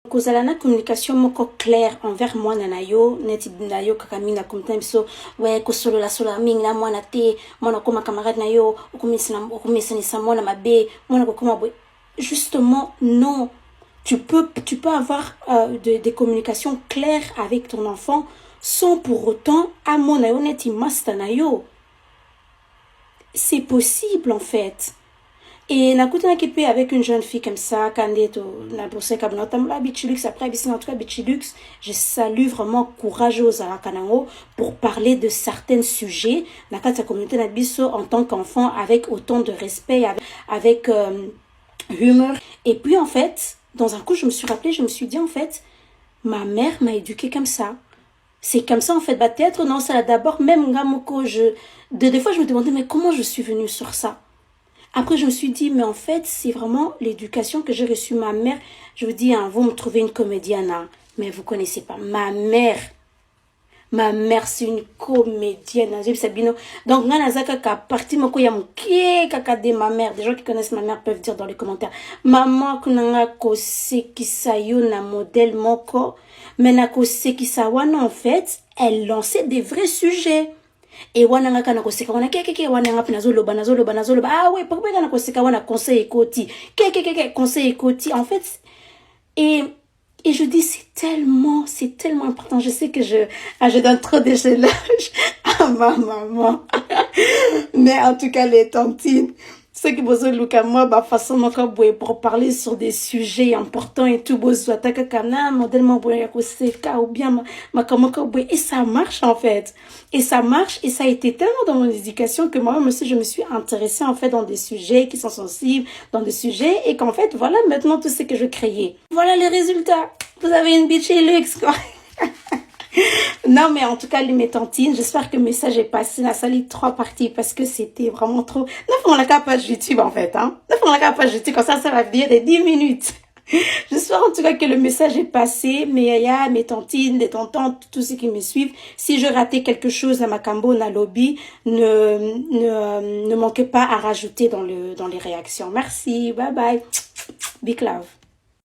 kozala na communication moko claire envers mwana na yo neti na yo kaka mingi na komita biso ouais kosolola sola mingi na mwana te mwana koma camarade na yo okumisanisa mwana mabe mwana kokoma boy. Justement non, tu peux avoir des communications claires avec ton enfant sans pour autant amona yo neti masta na yo. C'est possible en fait. Et nakutana kipe avec une jeune fille comme ça, Candeto, na bosse kabnota Bichilux, après en tout cas Bichilux, je salue vraiment courageuse à la Kanango pour parler de certains sujets, dans sa communauté nabiso en tant qu'enfant avec autant de respect, avec humour. Et puis en fait, dans un coup, je me suis rappelé, je me suis dit en fait, ma mère m'a éduquée comme ça. C'est comme ça en fait, peut-être non, ça d'abord même Ngamoko, des fois je me demandais mais comment je suis venue sur ça. Après, je me suis dit, mais en fait, c'est vraiment l'éducation que j'ai reçue. Ma mère, je vous dis, hein, vous me trouvez une comédienne, hein, mais vous connaissez pas. Ma mère, c'est une comédienne. Donc, partie de ma mère, des gens qui connaissent ma mère peuvent dire dans les commentaires. Maman, na modèle moko, mais en fait, elle lançait des vrais sujets. Et wana ngaka na koseka wana keke wana ngapa nazoloba ah ouais pourquoi kana koseka wana conseil ekoti keke conseil ekoti en fait et je dis c'est tellement important. Je sais que je donne trop d'échelage à ma maman mais en tout cas les tantines ceux qui besoin look à moi bah façon pour parler sur des sujets importants et tout besoin taka kana modèlement boya koseka ou bien makamoko et ça marche en fait et ça marche et ça a été tellement dans mon éducation que moi aussi je me suis intéressée en fait dans des sujets qui sont sensibles dans des sujets et qu'en fait voilà maintenant tout ce que je créais voilà les résultats vous avez une bitch luxe quoi. Non, mais en tout cas, les métantines, j'espère que le message est passé. La salle 3 parties parce que c'était vraiment trop. Nous la page YouTube en fait, hein. Nous la page YouTube, comme ça va venir des 10 minutes. J'espère en tout cas que le message est passé. Mais Yaya, mes tantines, les tantantes, tous ceux qui me suivent, si je ratais quelque chose à ma cambo, na lobby, ne manquez pas à rajouter dans les réactions. Merci, bye bye. Big love.